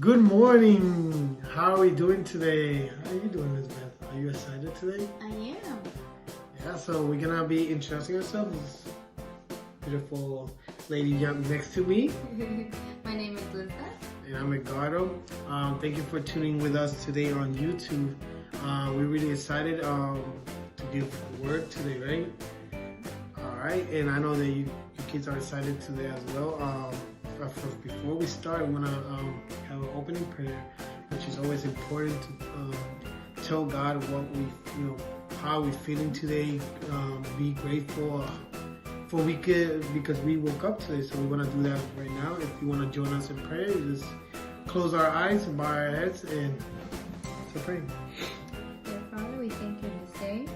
Good morning. How are we doing today? How are you doing, Elizabeth? Are you excited today? I am. Yeah, so we're gonna be introducing ourselves. This beautiful lady next to me. My name is Linda. And I'm Edgardo. Thank you for tuning with us today on YouTube. We're really excited to give the word today, right? All right, and I know that you kids are excited today as well. Before we start, we want to have an opening prayer, which is always important to tell God what how we're feeling today. Be grateful because we woke up today, so we want to do that right now. If you want to join us in prayer, you just close our eyes and bow our heads and pray. Dear Father, we thank you this day.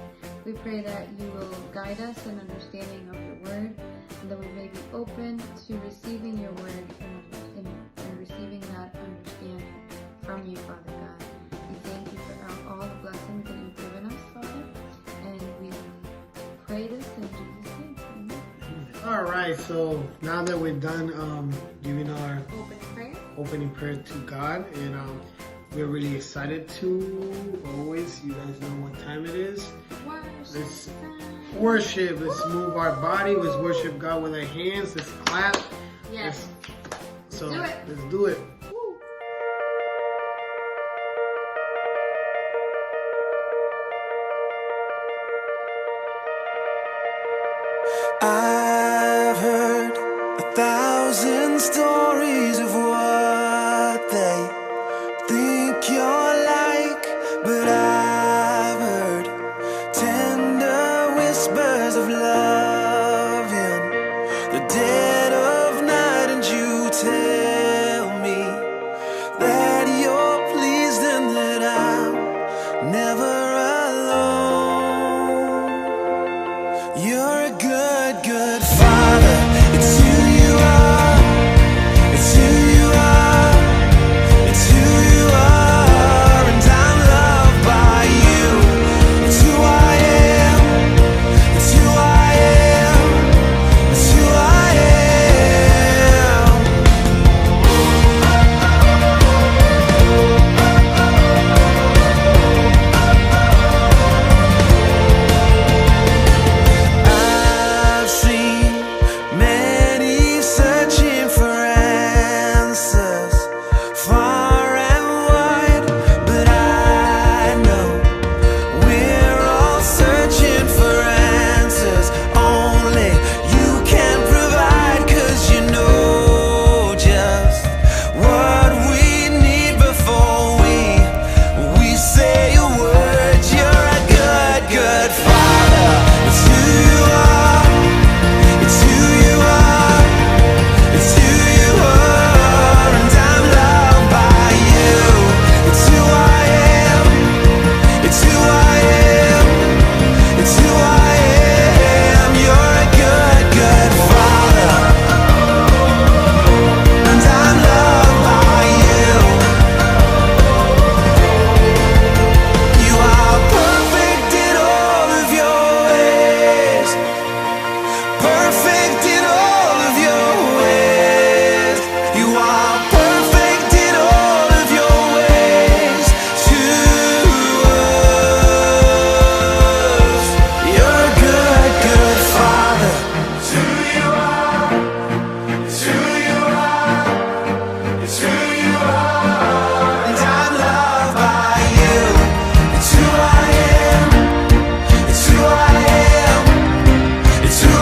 We pray that you will guide us in understanding of your word, and that we may be open to receiving your word and receiving that understanding from you, Father God. We thank you for all the blessings that you've given us, Father, and we pray this in Jesus' name. Amen. All right, so now that we're done giving our opening prayer to God, and we're really excited to always, you guys know what time it is. Let's worship. Let's move our body. Let's worship God with our hands. Let's clap. Yes. Let's do it. I've heard 1,000 stories of what they think you're like, but I've heard tender whispers of love in the dead of night, and you tell me that you're pleased and that I'm never alone. You're a good, good Father. It's who you are. It's who you are. It's who you are, and I'm loved by you. It's who I am. It's who I am. It's who I am. I've seen many searching for answers far and wide, but I know we're all searching for answers only you can provide, 'cause you know just what we need before we say a word. You're a good, good Father. It's who you are. It's who you are. It's who you are, and I'm loved by you. It's who I am. It's who I am. It's who I am. You're a good, good Father, and I'm loved by you. You are perfect in all of your ways. Perfect in all of your ways. You are perfect in all of your ways to us. You're a good, good Father. It's who you are. It's who you are. It's who you are, and I'm loved by you. It's who I am. It's who I am. It's who I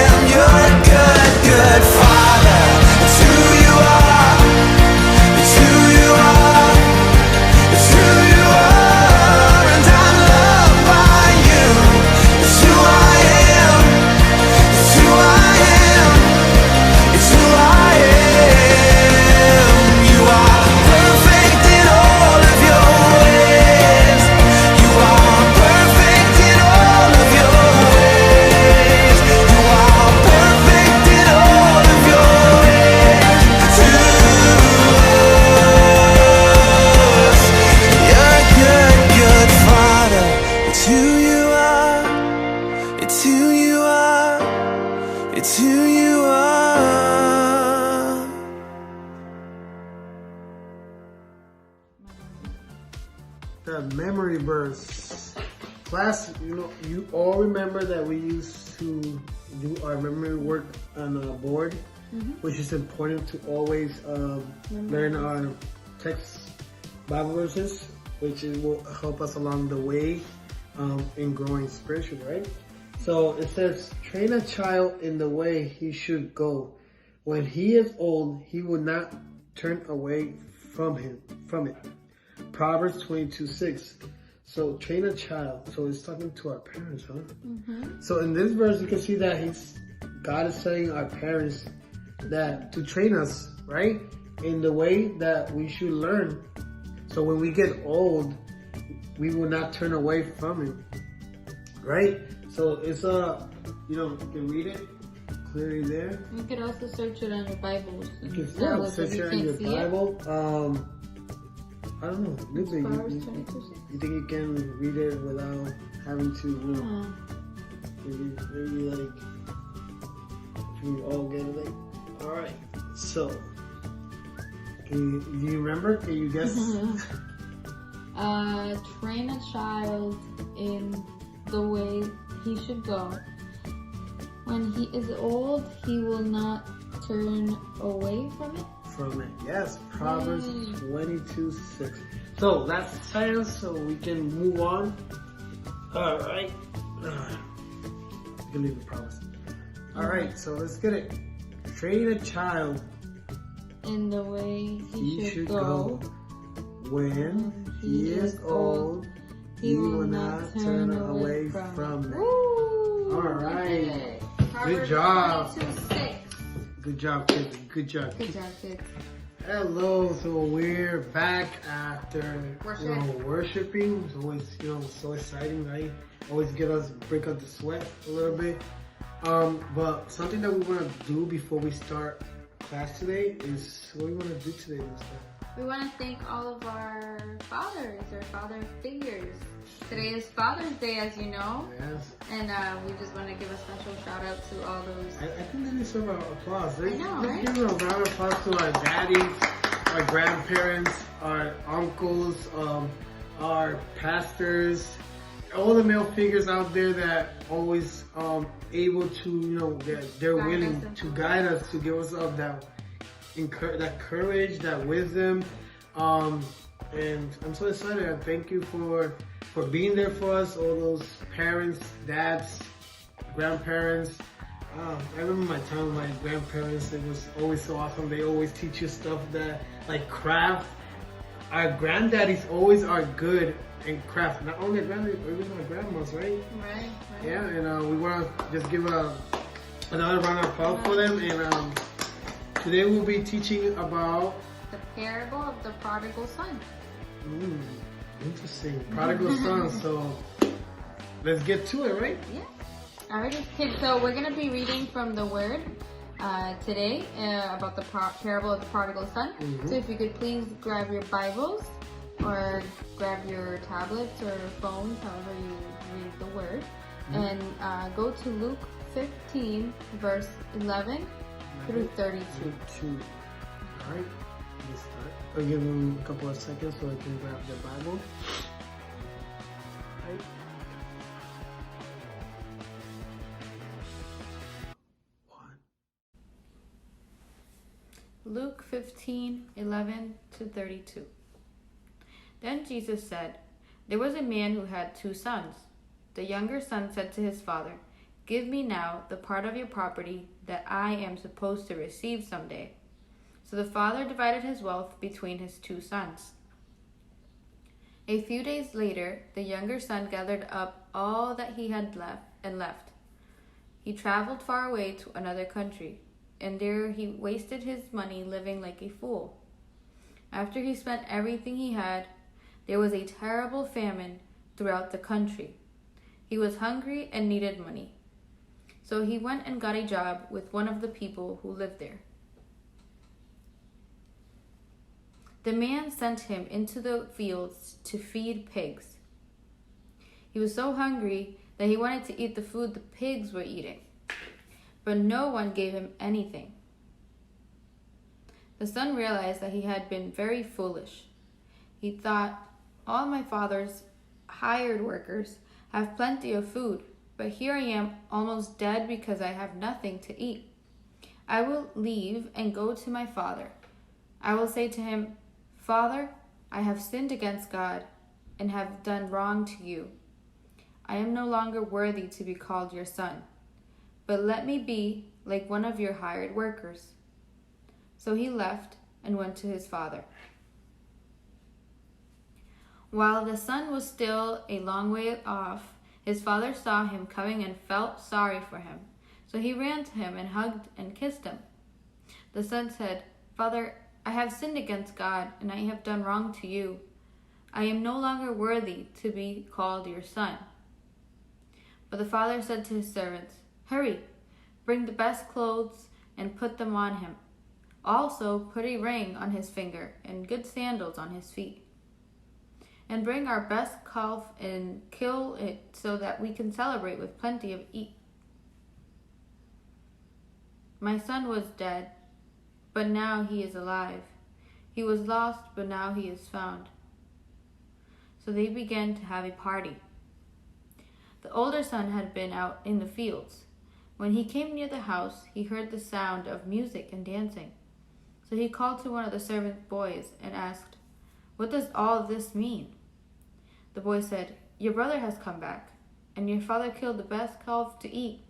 am. You're a good, good Father. It's who you are. It's who you are. It's who you are, and I'm loved by you. It's who I am. It's who I am. It's who I am. You are perfect in all of your ways. You are perfect in all of your ways. You are perfect in all of your ways to us. You're a good, good Father. It's who you are. It's who you are. It's who you are. a memory verse. Class, you all remember that we used to do our memory work on a board, which is important to always learn our text Bible verses, which will help us along the way in growing spiritually, right? So it says, train a child in the way he should go. When he is old, he will not turn away from it. Proverbs 22:6. So train a child. So it's talking to our parents, huh? So in this verse, you can see that God is telling our parents that to train us, right, in the way that we should learn. So when we get old, we will not turn away from it, right? So it's you can read it clearly there. You could also search it on your Bibles. You can search it on your Bible. I don't know. You think you can read it without having to, maybe like, if we all get it, like, all right. So, do you remember? Can you guess? Train a child in the way he should go. When he is old, he will not turn away from it. Yes, Proverbs 22:6. So that's science, so we can move on. All right. You can leave the promise. All right, so let's get it. Train a child in the way he should go. When he is old, he will not turn away from it. All right. Good job. 22:6. Good job, kids. Good job. Good job, kids. Hello. So we're back after worshiping. It's always so exciting, right? Always break up the sweat a little bit. But something that we want to do before we start class today is what we want to do today. We want to thank all of our fathers, our father figures. Today is Father's Day, as you know. Yes. And we just want to give a special shout out to all those. I think they deserve an applause. I know, right? Let's give a round of applause to our daddies, our grandparents, our uncles, our pastors, all the male figures out there that always able to, they're willing to guide us, to give us that courage, that wisdom. And I'm so excited. I thank you for being there for us, all those parents, dads, grandparents. I remember my time with my grandparents. It was always so awesome. They always teach you stuff like craft. Our granddaddies always are good in craft. Not only granddaddies, but even my grandmas, right? Right. Yeah, and we want to just give another round of applause for them. And today we'll be teaching about the parable of the prodigal son. Interesting. Prodigal son. So let's get to it, right? Yeah. Alrighty, kids. So we're going to be reading from the Word today about the parable of the prodigal son. So if you could please grab your Bibles or grab your tablets or phones, however you read the Word, and go to Luke 15, verse 11 through 32. All right. Let's start. I'll give them a couple of seconds so I can grab the Bible. Right. Luke 15, 11 to 32. Then Jesus said, "There was a man who had 2 sons. The younger son said to his father, 'Give me now the part of your property that I am supposed to receive someday.' So the father divided his wealth between his 2 sons. A few days later, the younger son gathered up all that he had left. He traveled far away to another country, and there he wasted his money living like a fool. After he spent everything he had, there was a terrible famine throughout the country. He was hungry and needed money. So he went and got a job with one of the people who lived there. The man sent him into the fields to feed pigs. He was so hungry that he wanted to eat the food the pigs were eating, but no one gave him anything. The son realized that he had been very foolish. He thought, All my father's hired workers have plenty of food, but here I am almost dead because I have nothing to eat. I will leave and go to my father. I will say to him, 'Father, I have sinned against God and have done wrong to you. I am no longer worthy to be called your son, but let me be like one of your hired workers.' So he left and went to his father. While the son was still a long way off, his father saw him coming and felt sorry for him. So he ran to him and hugged and kissed him. The son said, 'Father, I have sinned against God, and I have done wrong to you. I am no longer worthy to be called your son.' But the father said to his servants, 'Hurry, bring the best clothes and put them on him. Also put a ring on his finger and good sandals on his feet. And bring our best calf and kill it so that we can celebrate with plenty of eat. My son was dead, but now he is alive. He was lost, but now he is found.' So they began to have a party. The older son had been out in the fields. When he came near the house, he heard the sound of music and dancing. So he called to one of the servant boys and asked, 'What does all this mean?' The boy said, 'Your brother has come back, and your father killed the best calf to eat.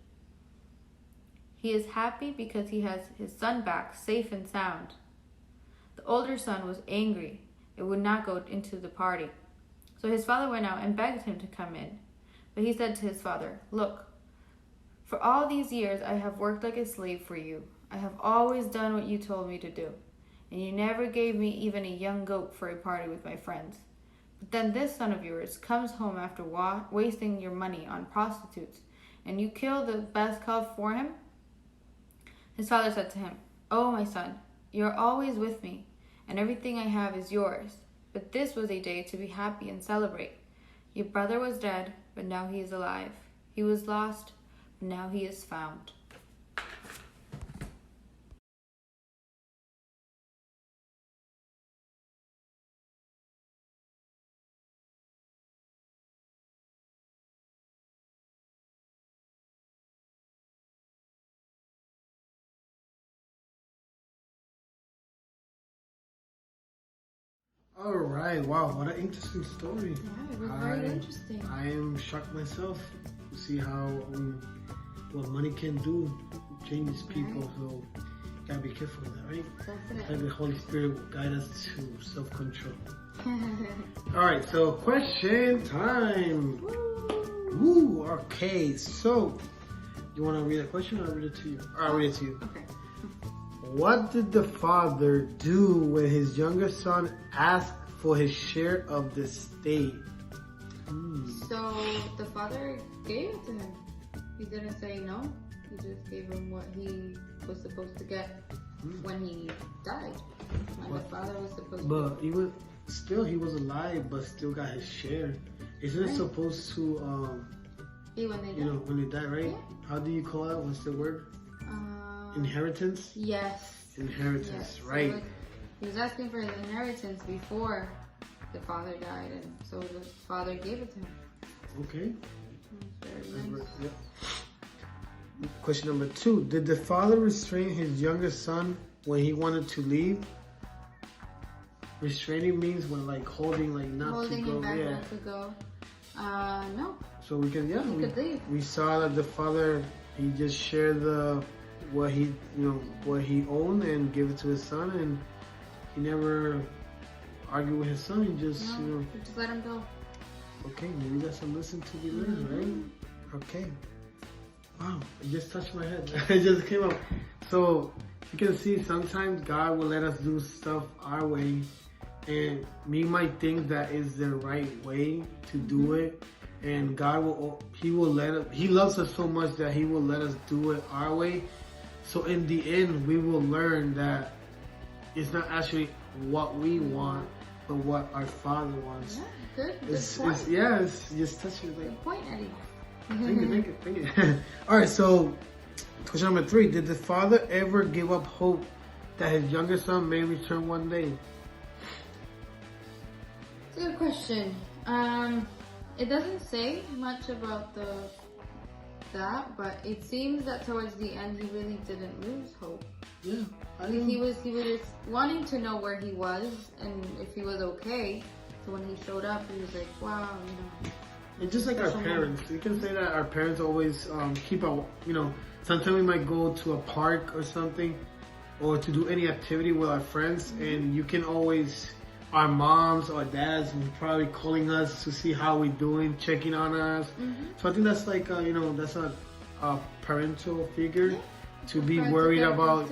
He is happy because he has his son back safe and sound.' The older son was angry and would not go into the party. So his father went out and begged him to come in. But he said to his father, 'Look, for all these years I have worked like a slave for you. I have always done what you told me to do, and you never gave me even a young goat for a party with my friends. But then this son of yours comes home after wasting your money on prostitutes, and you kill the best calf for him?' His father said to him, 'Oh, my son, you are always with me, and everything I have is yours. But this was a day to be happy and celebrate. Your brother was dead, but now he is alive. He was lost, but now he is found.'" All right, wow, what an interesting story. Yeah, it was very interesting. I am shocked myself to see how what money can do, changes people. Right. So gotta be careful of that, right? Let Definitely. the Holy Spirit will guide us to self-control. All right, so question time. Woo, okay. So you want to read a question, or I'll read it to you? Or I'll read it to you. Okay. What did the father do when his younger son asked for his share of the estate? So the father gave it to him. He didn't say no. He just gave him what he was supposed to get when he died. When the father was supposed to. But he was alive, but still got his share. Isn't it Right. supposed to Be when they died. you know, when they die, right? Yeah. How do you call that? What's the word? Inheritance? Yes. Inheritance, Yes. right? So he was asking for his inheritance before the father died, and so the father gave it to him. Okay. It's very nice. Yep. Question number 2. Did the father restrain his younger son when he wanted to leave? Restraining means when like holding, like not Holding to go. him back Yeah. not to go. No. So we can, He could leave. we saw that the father, he just shared what he owned and gave it to his son, and he never argued with his son. He just, No. Just let him go. okay, maybe that's a lesson to be learned, right? Okay. Wow, it just touched my head. It just came up. So you can see sometimes God will let us do stuff our way, and we might think that is the right way to do it. And God he loves us so much that he will let us do it our way. So in the end, we will learn that it's not actually what we want, but what our Father wants. Yeah, good. Good It's point. it's just touching like. Good point, Eddie. Thank you. All right, so question number 3. Did the father ever give up hope that his younger son may return one day? It's a good question. It doesn't say much about that, but it seems that towards the end he really didn't lose hope. Yeah. He was wanting to know where he was and if he was okay. So when he showed up, he was like, wow, It's just like our parents. You can say that our parents always keep out, sometimes we might go to a park or something or to do any activity with our friends, and you can always, our moms or dads will probably calling us to see how we're doing, checking on us. So I think that's like, that's a parental figure to be worried about,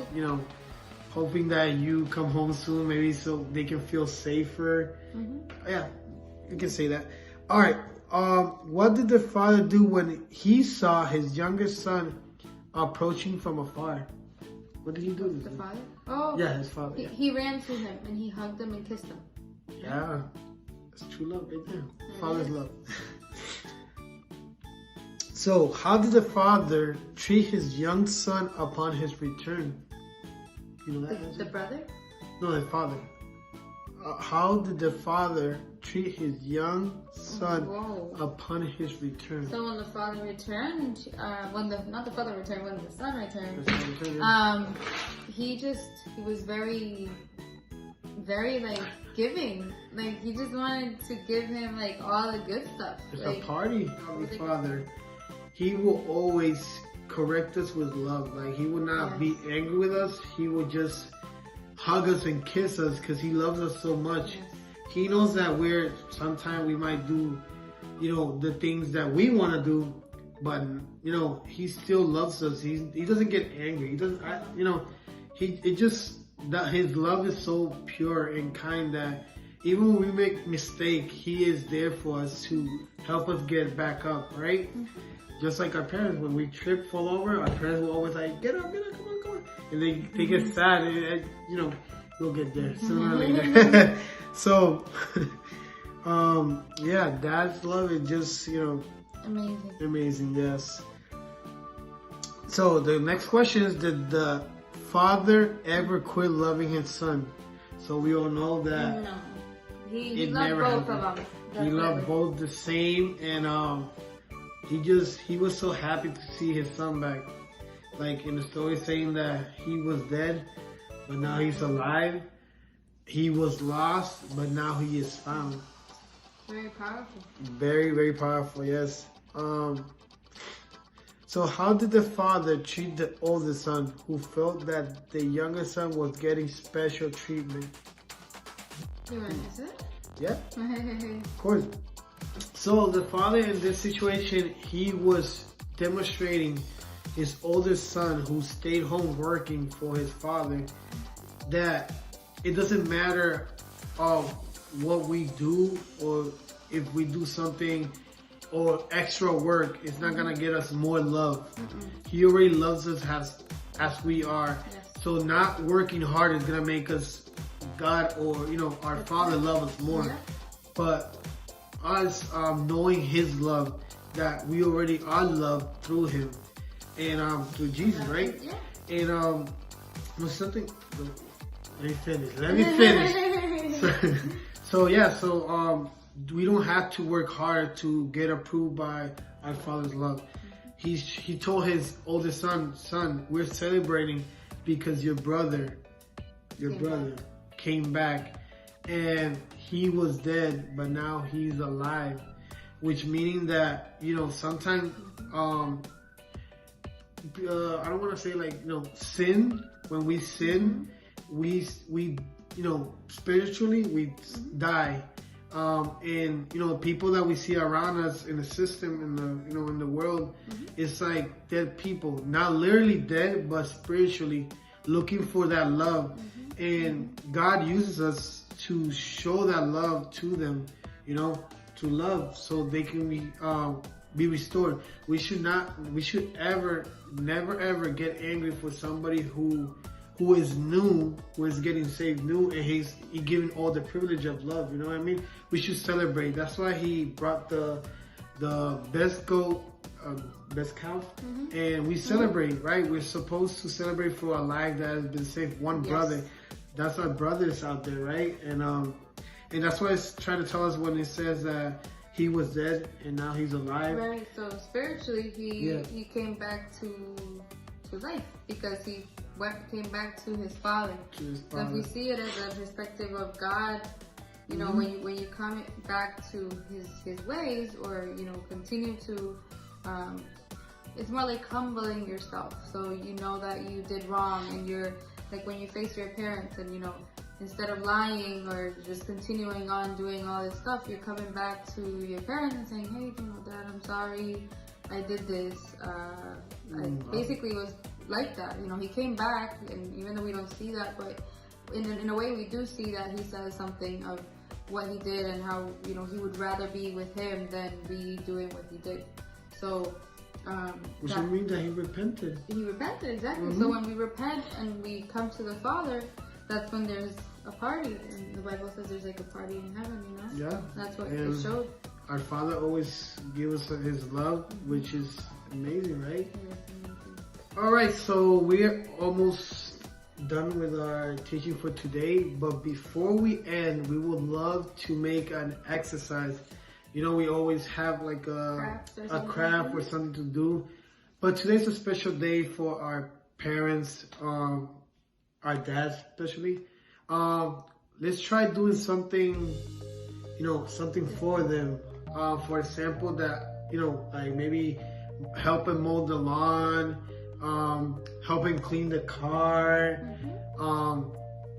hoping that you come home soon, maybe so they can feel safer. Yeah, you can say that. All right. What did the father do when he saw his youngest son approaching from afar? What did he do? The father? Oh, yeah, his father. He ran to him and he hugged him and kissed him. Yeah, it's true love right there. Father's love. So, how did the father treat his young son upon his return? You know that? The brother? No, the father. How did the father treat his young son upon his return? So when the father returned, when the son returned, he was very, very like giving. Like he just wanted to give him like all the good stuff. It's like, a party of the father. He will always correct us with love. Like he would not be angry with us. He would just hug us and kiss us because he loves us so much. Yes. He knows that sometimes we might do, the things that we want to do, but he still loves us. He doesn't get angry. He doesn't, that his love is so pure and kind that even when we make mistake, he is there for us to help us get back up, right? Just like our parents, when we trip, fall over, our parents will always like, get up, come on. And they get sad, and we'll get there sooner or later. So, dad's love is just, amazing, yes. So the next question is, did the father ever quit loving his son? So we all know that no. He loved both of them. He loved both the same, and he was so happy to see his son back. Like in the story saying that he was dead, but now he's alive. He was lost, but now he is found. Very powerful. Very, very powerful, yes. So how did the father treat the older son who felt that the younger son was getting special treatment? You want to answer it? Yeah, of course. So the father in this situation, he was demonstrating his oldest son who stayed home working for his father that it doesn't matter what we do or if we do something or extra work, it's not gonna get us more love. He already loves us as we are. Yes. So not working hard is gonna make us God or our Father love us more. Yeah. But us knowing His love, that we already are loved through Him and through Jesus, right? Yeah. And was something. Let me finish. So we don't have to work hard to get approved by our Father's love. He told his oldest son, we're celebrating because your brother came back, and he was dead, but now he's alive. Which meaning that sometimes I don't want to say sin. When we sin, we spiritually we die. And people that we see around us in the system, in the world, it's like dead people, not literally dead, but spiritually looking for that love. And God uses us to show that love to them, to love, so they can be restored. We should never ever get angry for somebody who is new, who is getting saved new, and he's giving all the privilege of love. You know what I mean? We should celebrate. That's why he brought the best goat, best cow, and we celebrate, right? We're supposed to celebrate for a life that has been saved. One brother, that's our brothers out there, right? And And that's what it's trying to tell us when it says that he was dead and now he's alive. Right. So spiritually, he came back to life because he came back to his Father. So if we see it as a perspective of God, you know, when you come back to his ways, or you know, continue to, it's more like humbling yourself. So you know that you did wrong, and you're like when you face your parents, and you know, instead of lying or just continuing on doing all this stuff, you're coming back to your parents and saying, hey, you know, Dad, I'm sorry, I did this. I basically was like that. You know, he came back, and even though we don't see that, but in a way we do see that he says something of what he did and how, you know, he would rather be with him than be doing what he did. So, which means that he repented. He repented, exactly. So when we repent and we come to the Father, that's when there's a party, and the Bible says there's like a party in heaven, you know? Yeah. That's what it showed. Our Father always gives us his love, which is amazing, right? All right, so we're almost done with our teaching for today, but before we end, we would love to make an exercise. You know, we always have like a craft or something to do, but today's a special day for our parents, our dads especially. Let's try doing something, you know, something for them. For example, that, you know, like maybe helping mow the lawn, helping clean the car,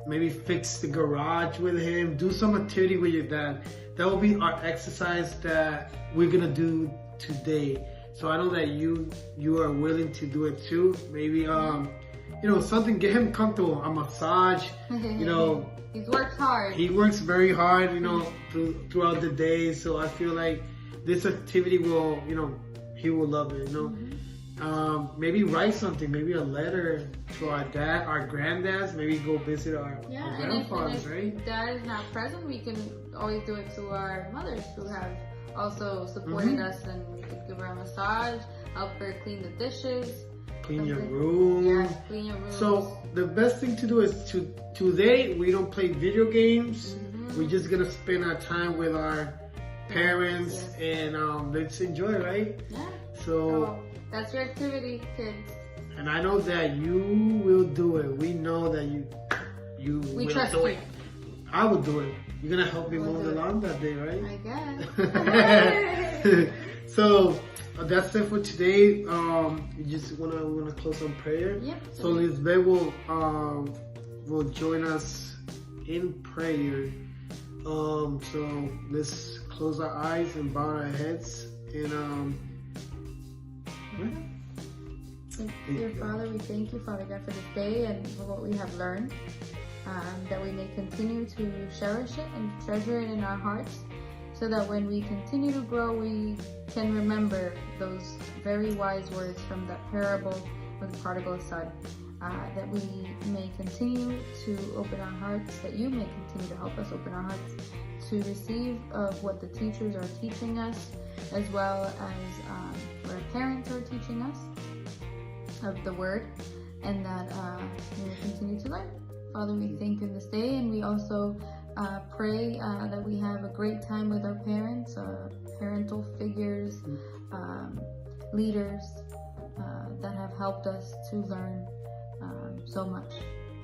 maybe fix the garage with him, do some activity with your dad. That will be our exercise that we're gonna do today. So I know that you are willing to do it too. Maybe you know, something, get him comfortable, a massage, you know. He's worked hard. He works very hard, you know, throughout the day. So I feel like this activity will, you know, he will love it, you know. Maybe write something, maybe a letter to our dad, our granddads, maybe go visit our grandfathers, right? If dad is not present, we can always do it to our mothers who have also supported us, and we could give her a massage, help her clean the dishes. Clean your room. Yes, clean your room. So the best thing to do is today we don't play video games. We're just gonna spend our time with our parents and let's enjoy, right? Yeah. So that's your activity, kids. And I know that you will do it. We know that you will do it. I will do it. You're gonna help me mow the lawn that day, right? I guess. So that's it for today. You just wanna close on prayer. Yep. So Lisbeth will join us in prayer. So let's close our eyes and bow our heads and Dear Father, we thank you, Father God, for this day and for what we have learned. That we may continue to cherish it and treasure it in our hearts, so that when we continue to grow, we can remember those very wise words from that parable of the prodigal son. That we may continue to open our hearts, that you may continue to help us open our hearts to receive of what the teachers are teaching us, as well as what our parents are teaching us of the word, and that we will continue to learn. Father, we thank you this day, and we also pray that we have a great time with our parents, parental figures, leaders that have helped us to learn so much.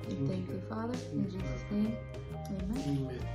We thank you, Father, in Jesus' name. Amen. Amen.